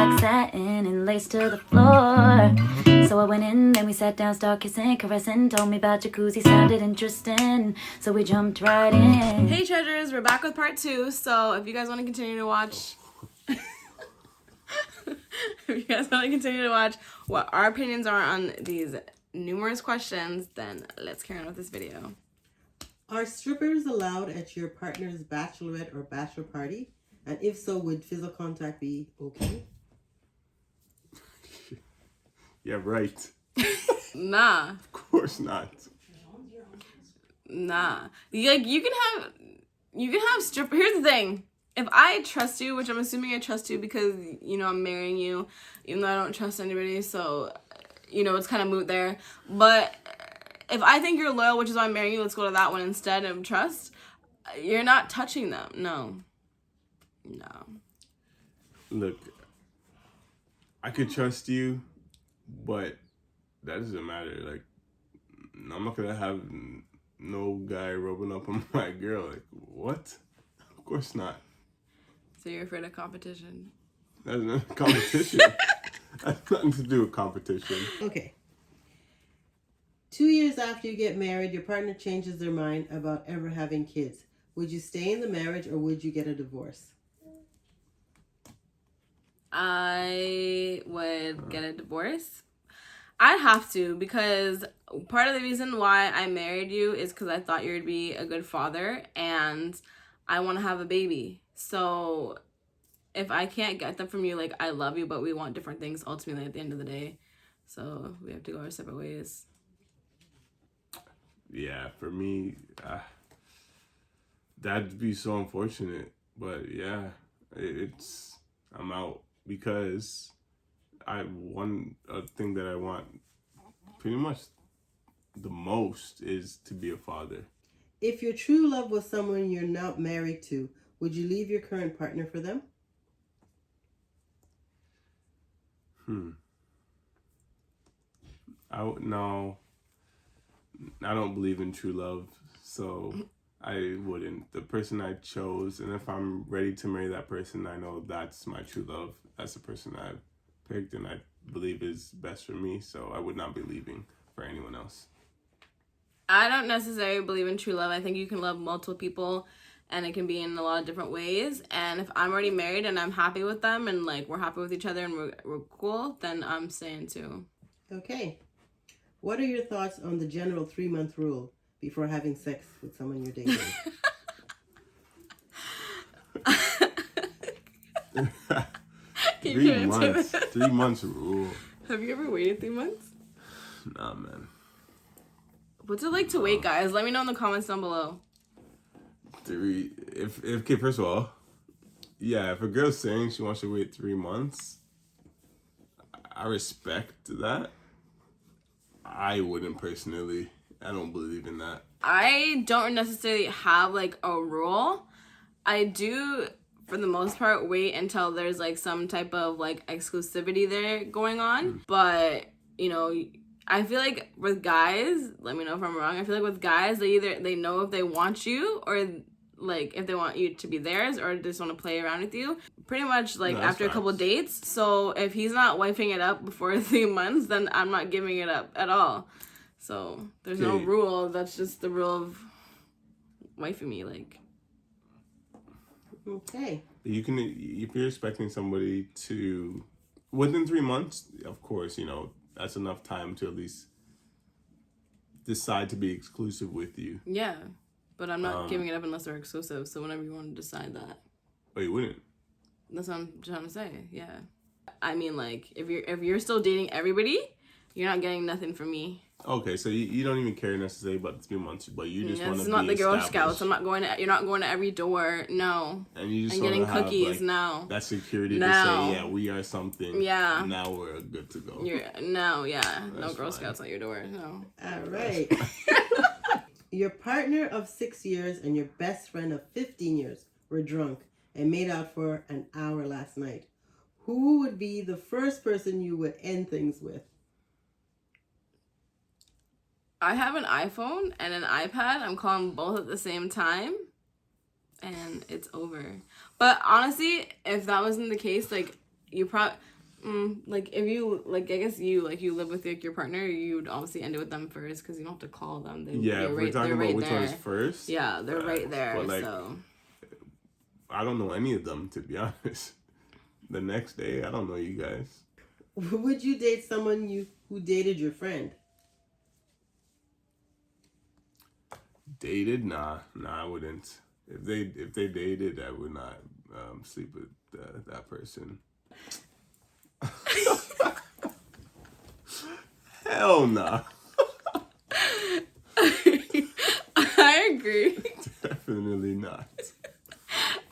like satin and lace to the floor. So I went in and we sat down, started kissing, caressing. Told me about jacuzzi, sounded interesting. So we jumped right in. Hey treasures, we're back with part 2. So if you guys want to continue to watch... what our opinions are on these numerous questions, then let's carry on with this video. Are strippers allowed at your partner's bachelorette or bachelor party? And if so, would physical contact be okay? Yeah, right. Nah. Of course not. Nah. You can have stripper. Here's the thing. If I trust you, which I'm assuming I trust you because, you know, I'm marrying you, even though I don't trust anybody, so, you know, it's kind of moot there. But if I think you're loyal, which is why I'm marrying you, let's go to that one instead of trust, you're not touching them. No. Look, I could trust you, but that doesn't matter. Like, I'm not gonna have no guy rubbing up on my girl. Like, what? Of course not. So you're afraid of competition? That's not competition. That's nothing to do with competition. Okay. 2 years after you get married, your partner changes their mind about ever having kids. Would you stay in the marriage or would you get a divorce? I would get a divorce. I'd have to, because part of the reason why I married you is because I thought you would be a good father and I want to have a baby. So if I can't get them from you, like, I love you, but we want different things ultimately at the end of the day. So we have to go our separate ways. Yeah, for me, that'd be so unfortunate. But yeah, I'm out because one thing that I want pretty much the most is to be a father. If your true love was someone you're not married to, would you leave your current partner for them? No, I don't believe in true love, so I wouldn't. The person I chose, and if I'm ready to marry that person, I know that's my true love. That's the person I've picked and I believe is best for me, so I would not be leaving for anyone else. I don't necessarily believe in true love. I think you can love multiple people and it can be in a lot of different ways. And if I'm already married and I'm happy with them and, like, we're happy with each other and we're cool, then I'm staying too. Okay. What are your thoughts on the general 3-month rule before having sex with someone you're dating? 3 months. 3 months rule. Have you ever waited 3 months? Nah, man. What's it like to wait, guys? Let me know in the comments down below. Okay, first of all, yeah, if a girl's saying she wants to wait 3 months, I respect that. I wouldn't personally. I don't believe in that. I don't necessarily have, like, a rule. I do, for the most part, wait until there's, like, some type of, like, exclusivity there going on. But, you know, I feel like with guys, let me know if I'm wrong, I feel like with guys, they know if they want you or, like, if they want you to be theirs or just want to play around with you pretty much, like, after a couple of dates. So if he's not wifing it up before 3 months, then I'm not giving it up at all. So there's no rule. That's just the rule of wifing me, like. Okay. You can, if you're expecting somebody to, within 3 months, of course, you know, that's enough time to at least decide to be exclusive with you. Yeah, but I'm not giving it up unless they're exclusive. So whenever you want to decide that. Oh, you wouldn't? That's what I'm trying to say. Yeah. I mean, like, if you're still dating everybody, you're not getting nothing from me. Okay, so you don't even care necessarily about the 3 months, but you just want to be It's not the Girl Scouts. established. You're not going to every door. No. And you just and want getting to have, cookies. like, no. that security No. to say, yeah, we are something. Yeah. Now we're good to go. No, yeah. No That's Girl fine. Scouts at your door. No. All right. Your partner of 6 years and your best friend of 15 years were drunk and made out for an hour last night. Who would be the first person you would end things with? I have an iPhone and an iPad. I'm calling both at the same time. And it's over. But honestly, if that wasn't the case, like, Like if you like, I guess you live with like your partner, you'd obviously end it with them first because you don't have to call them. Yeah, if we're talking about which one's first. Yeah, they're right there. But like, so I don't know any of them, to be honest. The next day, I don't know you guys. Would you date someone who dated your friend? Dated? Nah, I wouldn't. If they dated, I would not sleep with that person. Hell nah. I agree. Definitely not.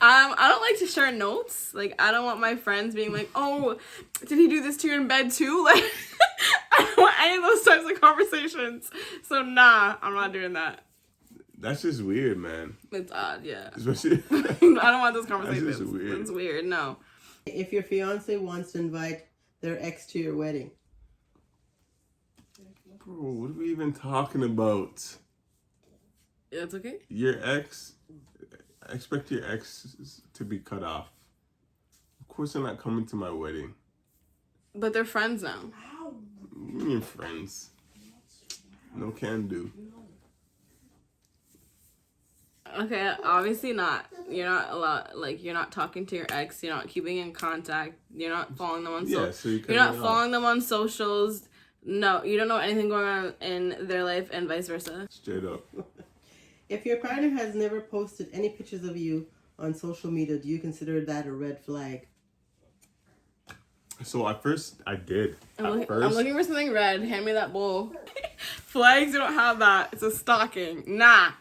I don't like to share notes. Like, I don't want my friends being like, "Oh, did he do this to you in bed too?" Like, I don't want any of those types of conversations. So, nah, I'm not doing that. That's just weird, man. It's odd, yeah. Especially. I don't want those conversations. That's just weird. It's weird, no. If your fiance wants to invite their ex to your wedding. Bro, what are we even talking about? Yeah, it's okay? Your ex, I expect your ex to be cut off. Of course they're not coming to my wedding. But they're friends now. What do you mean friends? No can do. Okay, obviously not. You're not allowed, like, you're not talking to your ex, you're not keeping in contact, you're not following them on So you're not following them on socials. No, you don't know anything going on in their life and vice versa. Straight up. If your partner has never posted any pictures of you on social media, do you consider that a red flag? So at first I did. I'm looking for something red. Hand me that bowl. Flags, you don't have that. It's a stocking. Nah.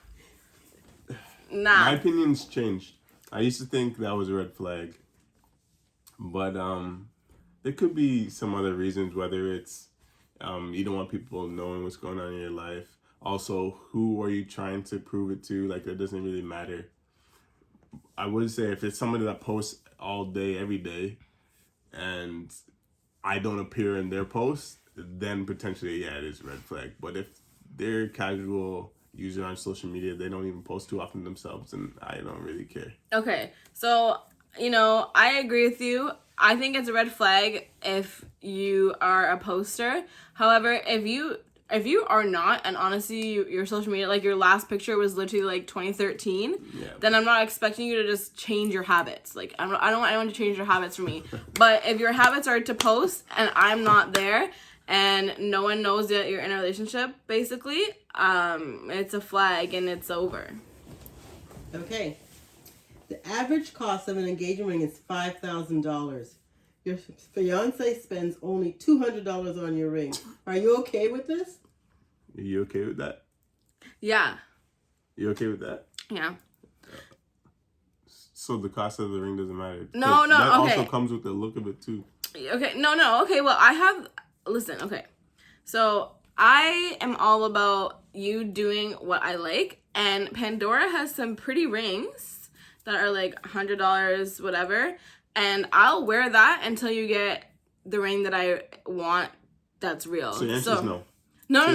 My opinion's changed. I used to think that was a red flag. But there could be some other reasons, whether it's you don't want people knowing what's going on in your life. Also, who are you trying to prove it to? Like, that doesn't really matter. I would say if it's somebody that posts all day, every day, and I don't appear in their posts, then potentially, yeah, it is a red flag. But if they're casual user on social media, they don't even post too often themselves, and I don't really care. Okay, so, I agree with you. I think it's a red flag if you are a poster. However, if you are not, and honestly, your social media, like your last picture was literally like 2013, then I'm not expecting you to just change your habits. Like, I don't want anyone to change their habits for me. But if your habits are to post and I'm not there and no one knows that you're in a relationship, basically, it's a flag and it's over. Okay. The average cost of an engagement ring is $5,000. Your fiance spends only $200 on your ring. Are you okay with this? Are you okay with that? Yeah. You okay with that? Yeah. So the cost of the ring doesn't matter? No, that okay. also comes with the look of it too. Okay, no, okay, well, listen, okay. So, I am all about you doing what I like, and Pandora has some pretty rings that are like $100, whatever, and I'll wear that until you get the ring that I want that's real. So your answer is no. No.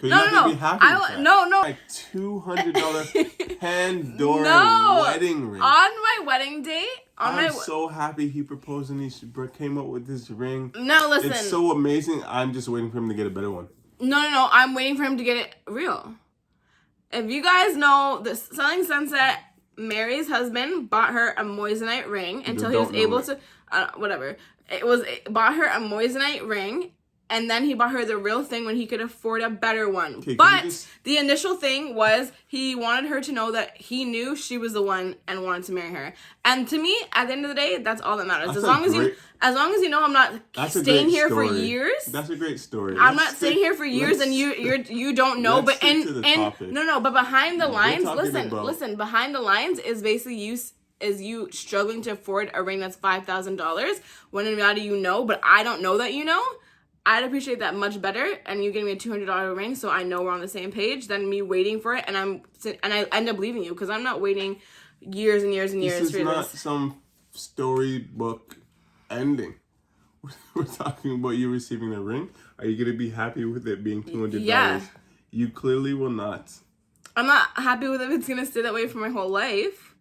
Like $200 Pandora wedding ring. On my wedding date, I'm so happy he proposed and he came up with this ring. No, listen. It's so amazing. I'm just waiting for him to get a better one. No. I'm waiting for him to get it real. If you guys know, the Selling Sunset, Mary's husband bought her a moissanite ring until he was able to, whatever. Bought her a moissanite ring, and then he bought her the real thing when he could afford a better one. Okay, but the initial thing was he wanted her to know that he knew she was the one and wanted to marry her. And to me, at the end of the day, that's all that matters. As long as you know I'm not staying here for years. That's a great story. I'm not staying here for years, and you don't know. But but behind the lines, listen. Behind the lines is basically you struggling to afford a ring that's $5,000 when in reality you know, but I don't know that you know. I'd appreciate that much better, and you getting me a $200 ring, so I know we're on the same page, than me waiting for it, and I end up leaving you because I'm not waiting years and years and years for this. This is not some storybook ending. We're talking about you receiving a ring. Are you gonna be happy with it being $200? Yeah. You clearly will not. I'm not happy with it if it's gonna stay that way for my whole life.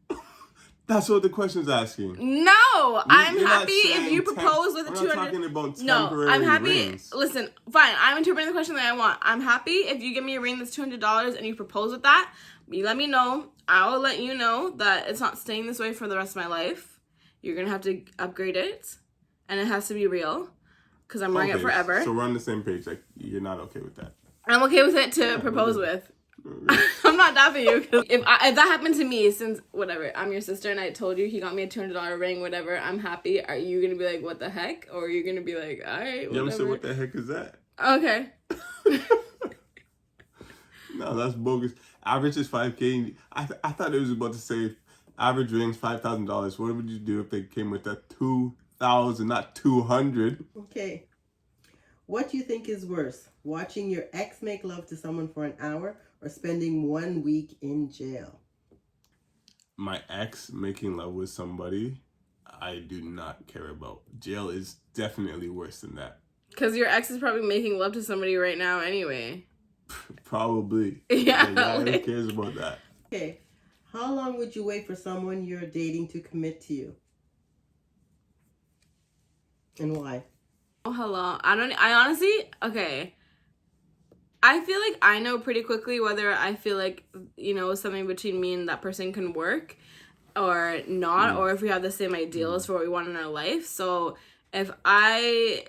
That's what the question's asking. No, I'm You're not happy if saying you propose with a I'm 200. not talking about No, temporary I'm happy. rings. Listen, fine. I'm interpreting the question that I want. I'm happy if you give me a ring that's $200 and you propose with that. You let me know. I will let you know that it's not staying this way for the rest of my life. You're gonna have to upgrade it, and it has to be real, because I'm wearing it forever. So we're on the same page. Like, you're not okay with that. I'm okay with it to propose with. I'm not dapping you. If that happened to me, since whatever, I'm your sister and I told you he got me a $200 ring, whatever, I'm happy. Are you gonna be like, what the heck? Or are you gonna be like, all right, whatever? You ever said, what the heck is that? Okay. No, that's bogus. Average is $5K. I thought it was about to say average rings $5,000. What would you do if they came with that $2,000, not $200? Okay. What do you think is worse? Watching your ex make love to someone for an hour or spending 1 week in jail? My ex making love with somebody I do not care about. Jail is definitely worse than that. Because your ex is probably making love to somebody right now anyway. Probably. Yeah. Who cares about that? Okay. How long would you wait for someone you're dating to commit to you? And why? Oh, hello. I honestly, okay. I feel like I know pretty quickly whether I feel like, something between me and that person can work or not, or if we have the same ideals for what we want in our life. So if I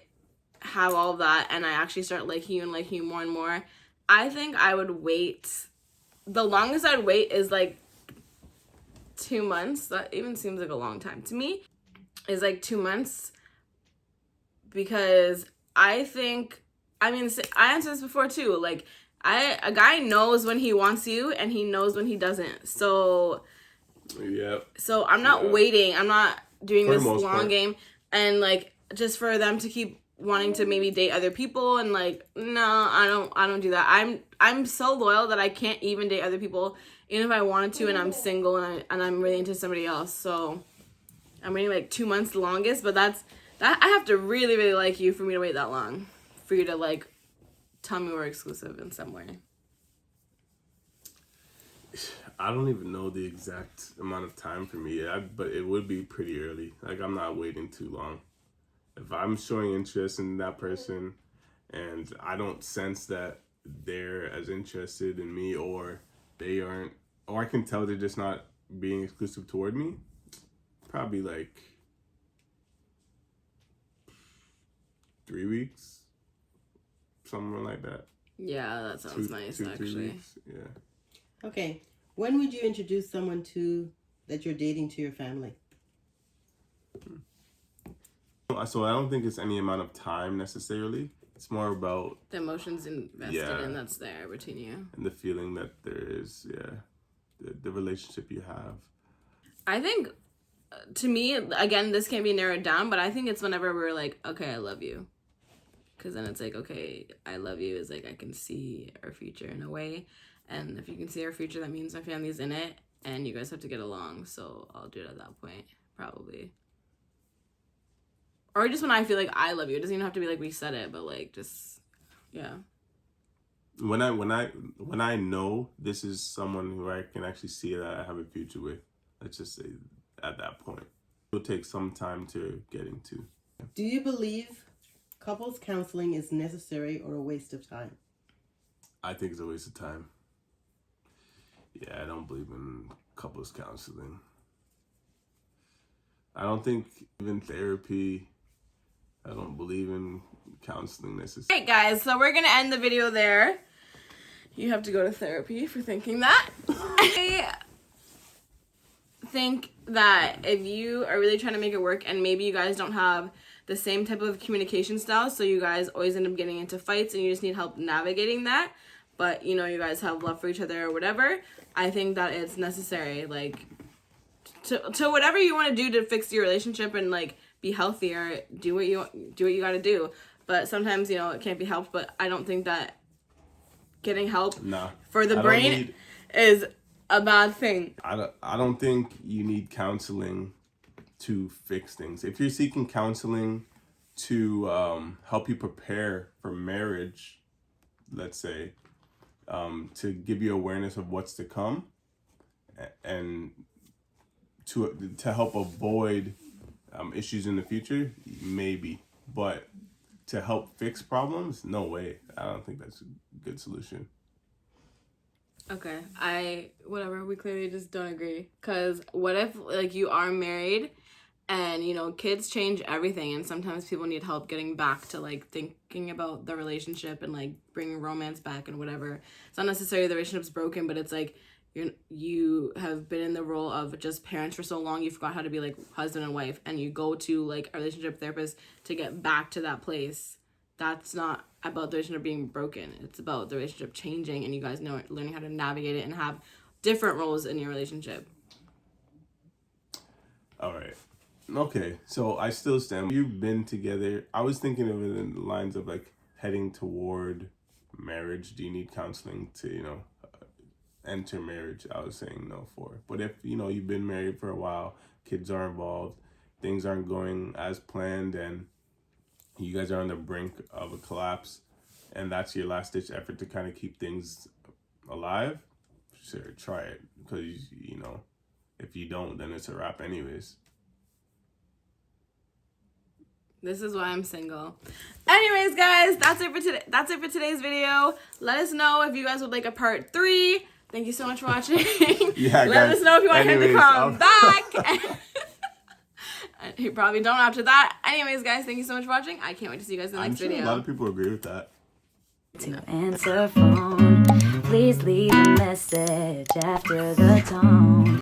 have all that and I actually start liking you and liking you more and more, I think I would wait. The longest I'd wait is like 2 months. That even seems like a long time to me. Is like 2 months. Because I think, I answered this before too. Like, a guy knows when he wants you and he knows when he doesn't. So, Yep. So I'm not waiting. I'm not doing For the this most long part. game and like just for them to keep wanting to maybe date other people and like, no, I don't do that. I'm so loyal that I can't even date other people even if I wanted to and I'm single and I'm really into somebody else. So I'm waiting like 2 months the longest, but that I have to really, really like you for me to wait that long. For you to like tell me we're exclusive in some way. I don't even know the exact amount of time for me, but it would be pretty early. Like, I'm not waiting too long. If I'm showing interest in that person and I don't sense that they're as interested in me or they aren't, or I can tell they're just not being exclusive toward me, probably like 3 weeks, somewhere like that. Yeah, that sounds nice, 3 actually. weeks. Yeah. Okay. When would you introduce someone that you're dating to your family? So I don't think it's any amount of time necessarily. It's more about The emotions invested in that's there between you. and the feeling that there is, the relationship you have. I think, to me, again, this can't be narrowed down, but I think it's whenever we're like, okay, I love you. Because then it's like, okay, I love you is like, I can see our future in a way. And if you can see our future, that means my family's in it. And you guys have to get along. So I'll do it at that point, probably. Or just when I feel like I love you. It doesn't even have to be like we said it, but like just, yeah. When I know this is someone who I can actually see that I have a future with, let's just say at that point, it'll take some time to get into. Do you believe couples counseling is necessary or a waste of time? I think it's a waste of time. Yeah, I don't believe in couples counseling. I don't think even therapy. I don't believe in counseling necessarily. Alright guys, so we're gonna end the video there. You have to go to therapy for thinking that. I think that if you are really trying to make it work and maybe you guys don't have the same type of communication style, so you guys always end up getting into fights and you just need help navigating that, but you guys have love for each other or whatever, I think that it's necessary, like, to whatever you want to do to fix your relationship and like be healthier, do what you got to do. But sometimes it can't be helped. But I don't think that getting help for the brain is a bad thing. I don't think you need counseling to fix things. If you're seeking counseling to help you prepare for marriage, let's say, to give you awareness of what's to come, and to help avoid issues in the future, maybe, but to help fix problems, no way. I don't think that's a good solution. Okay, whatever, we clearly just don't agree. Because what if, like, you are married and, you know, kids change everything, and sometimes people need help getting back to, like, thinking about the relationship and, like, bringing romance back and whatever. It's not necessarily the relationship's broken, but it's like you have been in the role of just parents for so long, you forgot how to be, like, husband and wife, and you go to, like, a relationship therapist to get back to that place. That's not about the relationship being broken. It's about the relationship changing and you guys learning how to navigate it and have different roles in your relationship. All right. Okay, so I still stand. You've been together. I was thinking of it in the lines of, like, heading toward marriage. Do you need counseling to, you know, enter marriage? I was saying no for. But if, you know, you've been married for a while, kids are involved, things aren't going as planned, and you guys are on the brink of a collapse, and that's your last ditch effort to kind of keep things alive, sure, try it. Because, you know, if you don't, then it's a wrap anyways. This is why I'm single. Anyways, guys, that's it for today. That's it for today's video. Let us know if you guys would like a part 3. Thank you so much for watching. Yeah, Let guys, us know if you want him to anyways, come back. You probably don't after that. Anyways, guys, thank you so much for watching. I can't wait to see you guys in the next I'm sure video. a lot of people agree with that. To answer phone, please leave a message after the tone.